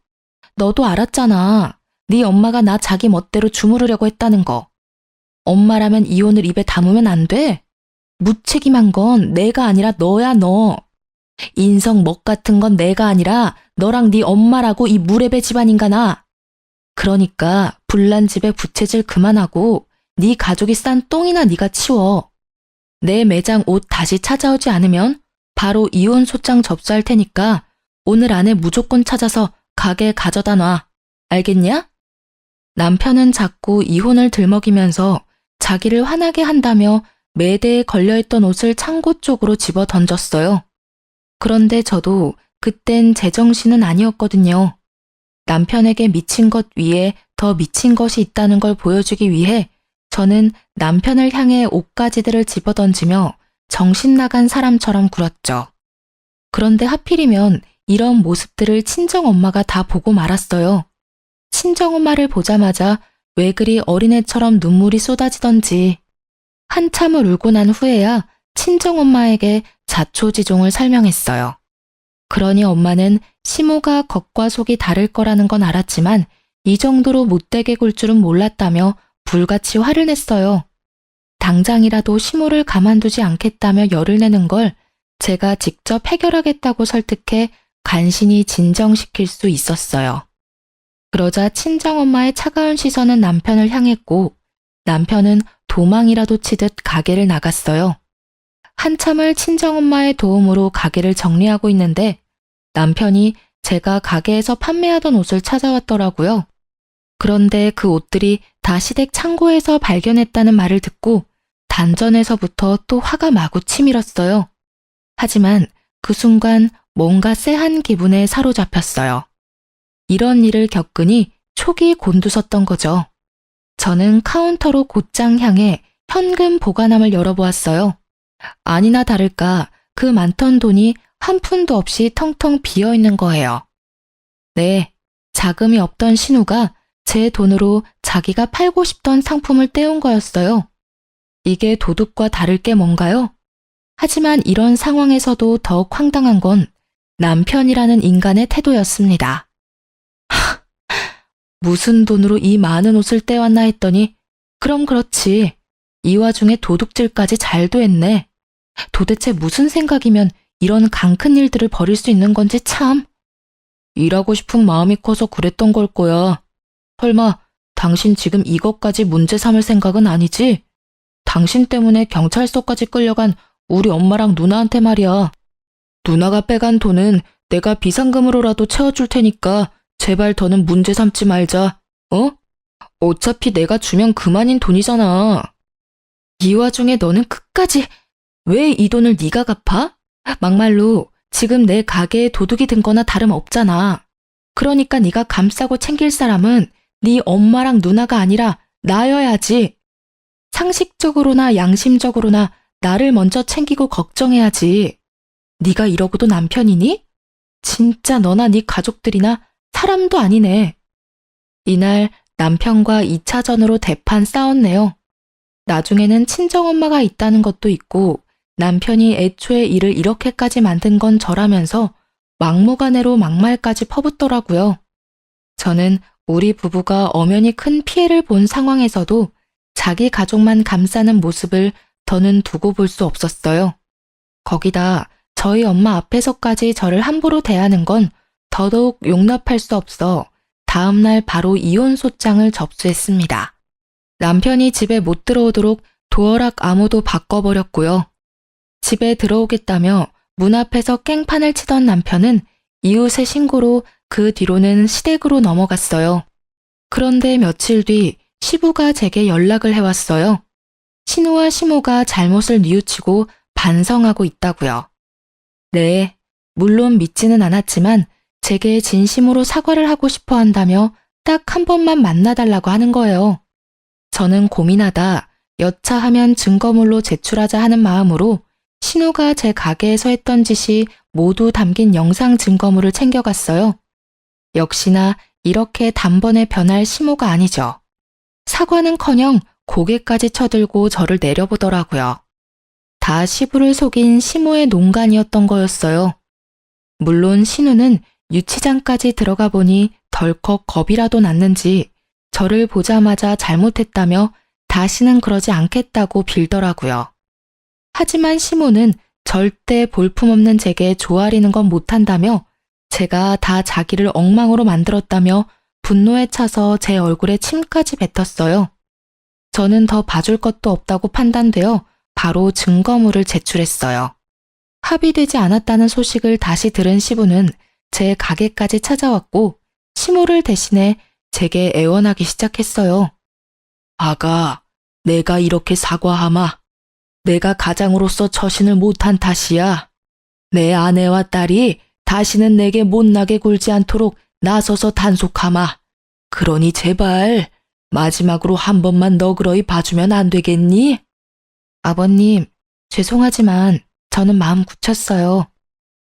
너도 알았잖아. 네 엄마가 나 자기 멋대로 주무르려고 했다는 거. 엄마라면 이혼을 입에 담으면 안 돼? 무책임한 건 내가 아니라 너야, 너. 인성 먹 같은 건 내가 아니라 너랑 네 엄마라고 이 무례배 집안인가나. 그러니까 불난 집에 부채질 그만하고 네 가족이 싼 똥이나 네가 치워. 내 매장 옷 다시 찾아오지 않으면 바로 이혼 소장 접수할 테니까 오늘 안에 무조건 찾아서 가게에 가져다 놔. 알겠냐? 남편은 자꾸 이혼을 들먹이면서 자기를 화나게 한다며 매대에 걸려있던 옷을 창고 쪽으로 집어 던졌어요. 그런데 저도 그땐 제정신은 아니었거든요. 남편에게 미친 것 위에 더 미친 것이 있다는 걸 보여주기 위해 저는 남편을 향해 옷가지들을 집어던지며 정신 나간 사람처럼 굴었죠. 그런데 하필이면 이런 모습들을 친정엄마가 다 보고 말았어요. 친정엄마를 보자마자 왜 그리 어린애처럼 눈물이 쏟아지던지. 한참을 울고 난 후에야 친정엄마에게 자초지종을 설명했어요. 그러니 엄마는 시모가 겉과 속이 다를 거라는 건 알았지만 이 정도로 못되게 굴 줄은 몰랐다며 불같이 화를 냈어요. 당장이라도 시모를 가만두지 않겠다며 열을 내는 걸 제가 직접 해결하겠다고 설득해 간신히 진정시킬 수 있었어요. 그러자 친정엄마의 차가운 시선은 남편을 향했고 남편은 도망이라도 치듯 가게를 나갔어요. 한참을 친정엄마의 도움으로 가게를 정리하고 있는데 남편이 제가 가게에서 판매하던 옷을 찾아왔더라고요. 그런데 그 옷들이 다 시댁 창고에서 발견했다는 말을 듣고 단전에서부터 또 화가 마구 치밀었어요. 하지만 그 순간 뭔가 쎄한 기분에 사로잡혔어요. 이런 일을 겪으니 촉이 곤두섰던 거죠. 저는 카운터로 곧장 향해 현금 보관함을 열어보았어요. 아니나 다를까 그 많던 돈이 한 푼도 없이 텅텅 비어있는 거예요. 네, 자금이 없던 신우가 제 돈으로 자기가 팔고 싶던 상품을 떼온 거였어요. 이게 도둑과 다를 게 뭔가요? 하지만 이런 상황에서도 더욱 황당한 건 남편이라는 인간의 태도였습니다. 무슨 돈으로 이 많은 옷을 떼왔나 했더니 그럼 그렇지. 이 와중에 도둑질까지 잘도 했네. 도대체 무슨 생각이면 이런 강큰 일들을 벌일 수 있는 건지 참. 일하고 싶은 마음이 커서 그랬던 걸 거야. 설마 당신 지금 이것까지 문제 삼을 생각은 아니지? 당신 때문에 경찰서까지 끌려간 우리 엄마랑 누나한테 말이야. 누나가 빼간 돈은 내가 비상금으로라도 채워줄 테니까 제발 더는 문제 삼지 말자. 어? 어차피 내가 주면 그만인 돈이잖아. 이 와중에 너는 끝까지 왜 이 돈을 네가 갚아? 막말로 지금 내 가게에 도둑이 든 거나 다름없잖아. 그러니까 네가 감싸고 챙길 사람은 네 엄마랑 누나가 아니라 나여야지. 상식적으로나 양심적으로나 나를 먼저 챙기고 걱정해야지. 네가 이러고도 남편이니? 진짜 너나 네 가족들이나 사람도 아니네. 이날 남편과 2차전으로 대판 싸웠네요. 나중에는 친정엄마가 있다는 것도 있고 남편이 애초에 일을 이렇게까지 만든 건 저라면서 막무가내로 막말까지 퍼붓더라고요. 저는 우리 부부가 엄연히 큰 피해를 본 상황에서도 자기 가족만 감싸는 모습을 더는 두고 볼 수 없었어요. 거기다 저희 엄마 앞에서까지 저를 함부로 대하는 건 더더욱 용납할 수 없어 다음날 바로 이혼 소장을 접수했습니다. 남편이 집에 못 들어오도록 도어락 암호도 바꿔버렸고요. 집에 들어오겠다며 문 앞에서 깽판을 치던 남편은 이웃의 신고로 그 뒤로는 시댁으로 넘어갔어요. 그런데 며칠 뒤 시부가 제게 연락을 해왔어요. 신우와 시모가 잘못을 뉘우치고 반성하고 있다고요. 네, 물론 믿지는 않았지만 제게 진심으로 사과를 하고 싶어 한다며 딱 한 번만 만나달라고 하는 거예요. 저는 고민하다 여차하면 증거물로 제출하자 하는 마음으로 신우가 제 가게에서 했던 짓이 모두 담긴 영상 증거물을 챙겨갔어요. 역시나 이렇게 단번에 변할 시모가 아니죠. 사과는커녕 고개까지 쳐들고 저를 내려보더라고요. 다 시부를 속인 시모의 농간이었던 거였어요. 물론 신우는 유치장까지 들어가 보니 덜컥 겁이라도 났는지 저를 보자마자 잘못했다며 다시는 그러지 않겠다고 빌더라고요. 하지만 시모는 절대 볼품없는 제게 조아리는 건 못한다며 제가 다 자기를 엉망으로 만들었다며 분노에 차서 제 얼굴에 침까지 뱉었어요. 저는 더 봐줄 것도 없다고 판단되어 바로 증거물을 제출했어요. 합의되지 않았다는 소식을 다시 들은 시부는 제 가게까지 찾아왔고 시모를 대신해 제게 애원하기 시작했어요. 아가, 내가 이렇게 사과하마. 내가 가장으로서 처신을 못한 탓이야. 내 아내와 딸이 다시는 내게 못나게 굴지 않도록 나서서 단속하마. 그러니 제발 마지막으로 한 번만 너그러이 봐주면 안 되겠니? 아버님, 죄송하지만 저는 마음 굳혔어요.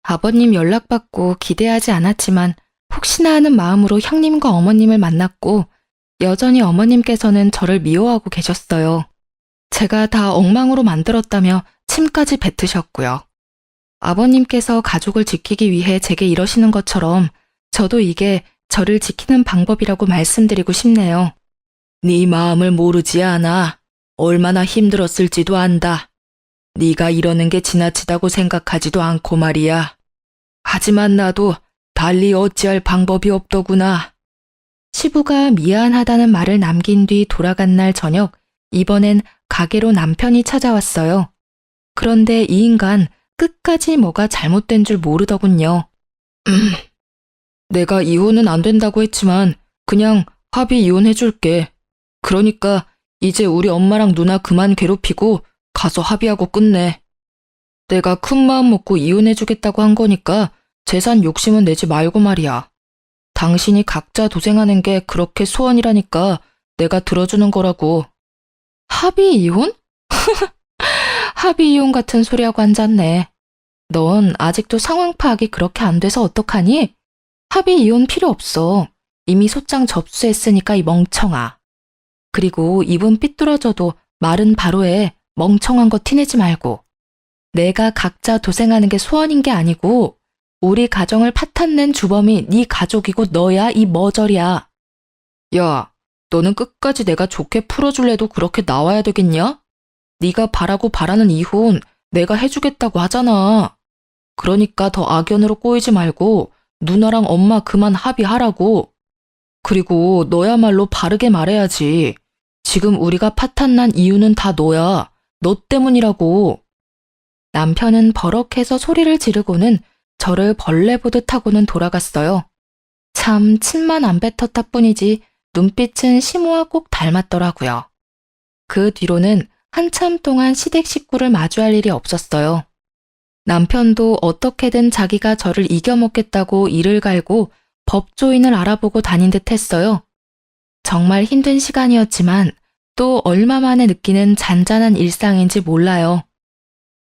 아버님 연락받고 기대하지 않았지만 혹시나 하는 마음으로 형님과 어머님을 만났고 여전히 어머님께서는 저를 미워하고 계셨어요. 제가 다 엉망으로 만들었다며 침까지 뱉으셨고요. 아버님께서 가족을 지키기 위해 제게 이러시는 것처럼 저도 이게 저를 지키는 방법이라고 말씀드리고 싶네요. 네 마음을 모르지 않아. 얼마나 힘들었을지도 안다. 네가 이러는 게 지나치다고 생각하지도 않고 말이야. 하지만 나도 달리 어찌할 방법이 없더구나. 시부가 미안하다는 말을 남긴 뒤 돌아간 날 저녁, 이번엔 가게로 남편이 찾아왔어요. 그런데 이 인간 끝까지 뭐가 잘못된 줄 모르더군요. 내가 이혼은 안 된다고 했지만 그냥 합의 이혼해줄게. 그러니까 이제 우리 엄마랑 누나 그만 괴롭히고 가서 합의하고 끝내. 내가 큰 마음 먹고 이혼해주겠다고 한 거니까 재산 욕심은 내지 말고 말이야. 당신이 각자 도생하는 게 그렇게 소원이라니까 내가 들어주는 거라고. 합의 이혼? 합의 이혼 같은 소리하고 앉았네. 넌 아직도 상황 파악이 그렇게 안 돼서 어떡하니? 합의 이혼 필요 없어. 이미 소장 접수했으니까 이 멍청아. 그리고 입은 삐뚤어져도 말은 바로 해. 멍청한 거 티내지 말고. 내가 각자 도생하는 게 소원인 게 아니고 우리 가정을 파탄낸 주범이 네 가족이고 너야 이 머저리야. 야, 너는 끝까지 내가 좋게 풀어줄래도 그렇게 나와야 되겠냐? 네가 바라고 바라는 이혼 내가 해주겠다고 하잖아. 그러니까 더 악연으로 꼬이지 말고 누나랑 엄마 그만 합의하라고. 그리고 너야말로 바르게 말해야지. 지금 우리가 파탄난 이유는 다 너야. 너 때문이라고. 남편은 버럭해서 소리를 지르고는 저를 벌레 보듯 하고는 돌아갔어요. 참 침만 안 뱉었다 뿐이지 눈빛은 시모와 꼭 닮았더라고요. 그 뒤로는 한참 동안 시댁 식구를 마주할 일이 없었어요. 남편도 어떻게든 자기가 저를 이겨먹겠다고 이를 갈고 법조인을 알아보고 다닌 듯 했어요. 정말 힘든 시간이었지만 또 얼마 만에 느끼는 잔잔한 일상인지 몰라요.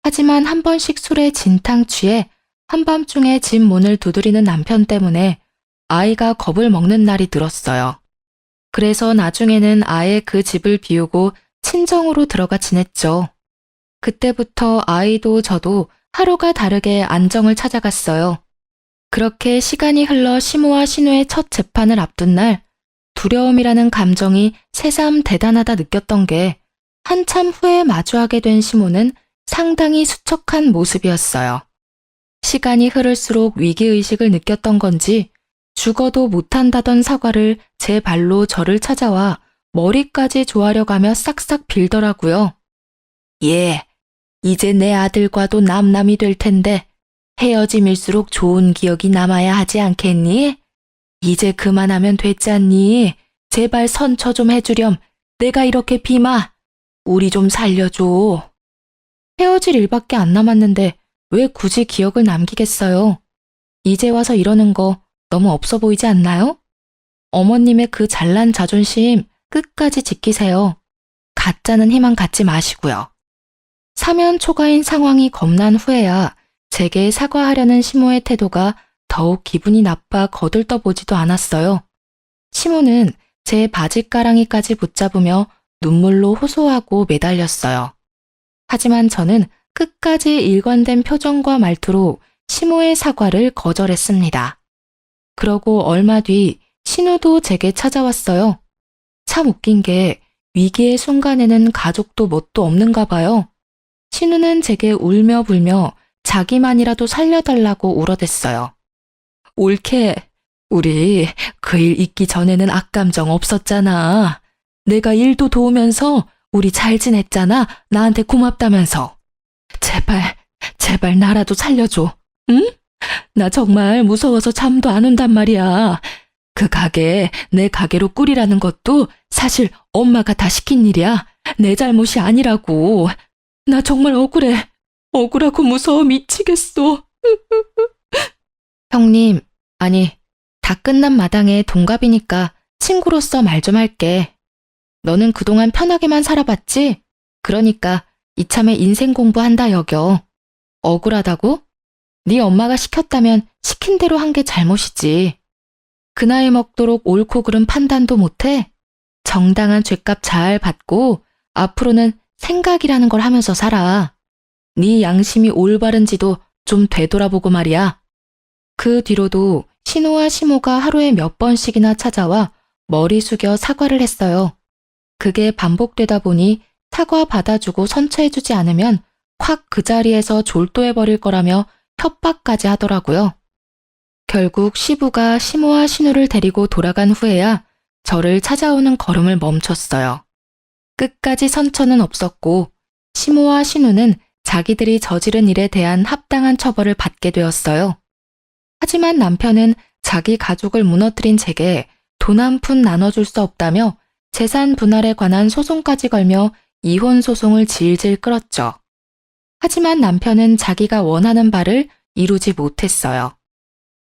하지만 한 번씩 술에 진탕 취해 한밤중에 집 문을 두드리는 남편 때문에 아이가 겁을 먹는 날이 들었어요. 그래서 나중에는 아예 그 집을 비우고 친정으로 들어가 지냈죠. 그때부터 아이도 저도 하루가 다르게 안정을 찾아갔어요. 그렇게 시간이 흘러 시모와 신우의 첫 재판을 앞둔 날, 두려움이라는 감정이 새삼 대단하다 느꼈던 게 한참 후에 마주하게 된 시모는 상당히 수척한 모습이었어요. 시간이 흐를수록 위기의식을 느꼈던 건지 죽어도 못한다던 사과를 제 발로 저를 찾아와 머리까지 조아려가며 싹싹 빌더라고요. 예, 이제 내 아들과도 남남이 될 텐데 헤어짐일수록 좋은 기억이 남아야 하지 않겠니? 이제 그만하면 됐지 않니? 제발 선처 좀 해주렴. 내가 이렇게 비마. 우리 좀 살려줘. 헤어질 일밖에 안 남았는데 왜 굳이 기억을 남기겠어요? 이제 와서 이러는 거 너무 없어 보이지 않나요? 어머님의 그 잘난 자존심 끝까지 지키세요. 가짜는 희망 갖지 마시고요. 사면 초가인 상황이 겁난 후에야 제게 사과하려는 시모의 태도가 더욱 기분이 나빠 거들떠보지도 않았어요. 시모는 제 바지가랑이까지 붙잡으며 눈물로 호소하고 매달렸어요. 하지만 저는 끝까지 일관된 표정과 말투로 시모의 사과를 거절했습니다. 그러고 얼마 뒤 신우도 제게 찾아왔어요. 참 웃긴 게 위기의 순간에는 가족도 뭣도 없는가 봐요. 신우는 제게 울며 불며 자기만이라도 살려달라고 울어댔어요. 옳게, 우리 그 일 있기 전에는 악감정 없었잖아. 내가 일도 도우면서 우리 잘 지냈잖아. 나한테 고맙다면서. 제발 나라도 살려줘. 응? 나 정말 무서워서 잠도 안 온단 말이야. 그 가게 내 가게로 꾸리라는 것도 사실 엄마가 다 시킨 일이야. 내 잘못이 아니라고. 나 정말 억울해. 억울하고 무서워 미치겠어. 형님, 아니, 다 끝난 마당에 동갑이니까 친구로서 말 좀 할게. 너는 그동안 편하게만 살아봤지? 그러니까 이참에 인생 공부한다 여겨. 억울하다고? 네 엄마가 시켰다면 시킨 대로 한 게 잘못이지. 그 나이 먹도록 옳고 그른 판단도 못해? 정당한 죗값 잘 받고 앞으로는 생각이라는 걸 하면서 살아. 네 양심이 올바른지도 좀 되돌아보고 말이야. 그 뒤로도 신우와 시모가 하루에 몇 번씩이나 찾아와 머리 숙여 사과를 했어요. 그게 반복되다 보니 사과 받아주고 선처해주지 않으면 확 그 자리에서 졸도해버릴 거라며 협박까지 하더라고요. 결국 시부가 시모와 신우를 데리고 돌아간 후에야 저를 찾아오는 걸음을 멈췄어요. 끝까지 선처는 없었고 시모와 신우는 자기들이 저지른 일에 대한 합당한 처벌을 받게 되었어요. 하지만 남편은 자기 가족을 무너뜨린 제게 돈 한 푼 나눠줄 수 없다며 재산 분할에 관한 소송까지 걸며 이혼 소송을 질질 끌었죠. 하지만 남편은 자기가 원하는 바를 이루지 못했어요.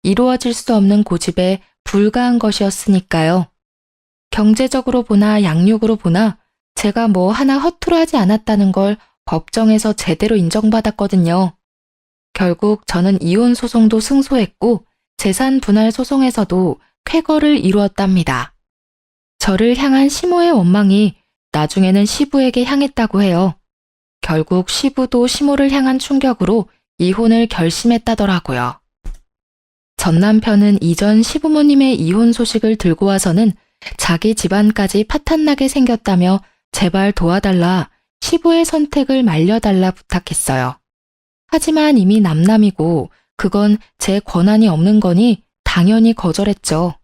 이루어질 수 없는 고집에 불과한 것이었으니까요. 경제적으로 보나 양육으로 보나 제가 뭐 하나 허투루 하지 않았다는 걸 법정에서 제대로 인정받았거든요. 결국 저는 이혼 소송도 승소했고 재산 분할 소송에서도 쾌거를 이루었답니다. 저를 향한 시모의 원망이 나중에는 시부에게 향했다고 해요. 결국 시부도 시모를 향한 충격으로 이혼을 결심했다더라고요. 전 남편은 이전 시부모님의 이혼 소식을 들고 와서는 자기 집안까지 파탄나게 생겼다며 제발 도와달라, 시부의 선택을 말려달라 부탁했어요. 하지만 이미 남남이고 그건 제 권한이 없는 거니 당연히 거절했죠.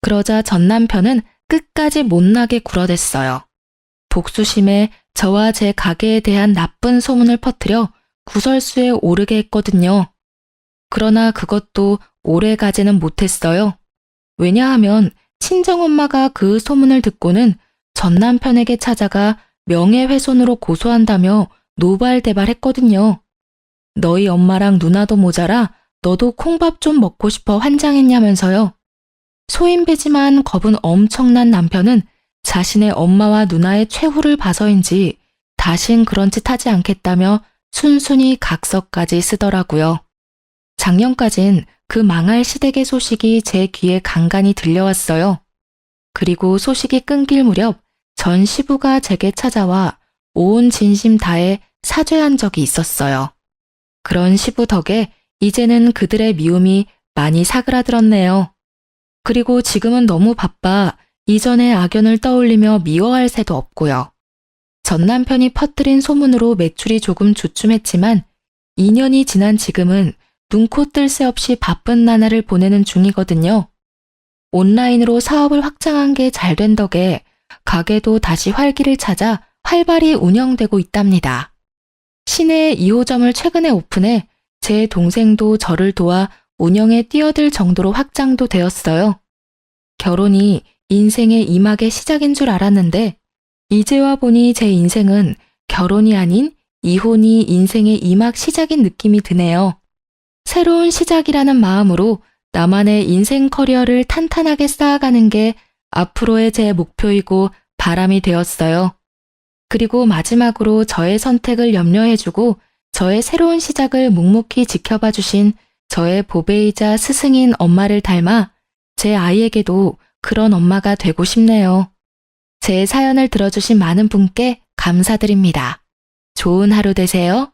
그러자 전 남편은 끝까지 못나게 굴어댔어요. 복수심에 저와 제 가게에 대한 나쁜 소문을 퍼뜨려 구설수에 오르게 했거든요. 그러나 그것도 오래 가지는 못했어요. 왜냐하면 친정엄마가 그 소문을 듣고는 전 남편에게 찾아가 명예훼손으로 고소한다며 노발대발했거든요. 너희 엄마랑 누나도 모자라 너도 콩밥 좀 먹고 싶어 환장했냐면서요. 소인배지만 겁은 엄청난 남편은 자신의 엄마와 누나의 최후를 봐서인지 다신 그런 짓 하지 않겠다며 순순히 각서까지 쓰더라고요. 작년까진 그 망할 시댁의 소식이 제 귀에 간간히 들려왔어요. 그리고 소식이 끊길 무렵 전 시부가 제게 찾아와 온 진심 다해 사죄한 적이 있었어요. 그런 시부 덕에 이제는 그들의 미움이 많이 사그라들었네요. 그리고 지금은 너무 바빠 이전의 악연을 떠올리며 미워할 새도 없고요. 전 남편이 퍼뜨린 소문으로 매출이 조금 주춤했지만 2년이 지난 지금은 눈코 뜰 새 없이 바쁜 나날을 보내는 중이거든요. 온라인으로 사업을 확장한 게 잘 된 덕에 가게도 다시 활기를 찾아 활발히 운영되고 있답니다. 시내에 2호점을 최근에 오픈해 제 동생도 저를 도와 운영에 뛰어들 정도로 확장도 되었어요. 결혼이 인생의 이막의 시작인 줄 알았는데 이제와 보니 제 인생은 결혼이 아닌 이혼이 인생의 이막 시작인 느낌이 드네요. 새로운 시작이라는 마음으로 나만의 인생 커리어를 탄탄하게 쌓아가는 게 앞으로의 제 목표이고 바람이 되었어요. 그리고 마지막으로 저의 선택을 염려해주고 저의 새로운 시작을 묵묵히 지켜봐 주신 저의 보배이자 스승인 엄마를 닮아 제 아이에게도 그런 엄마가 되고 싶네요. 제 사연을 들어주신 많은 분께 감사드립니다. 좋은 하루 되세요.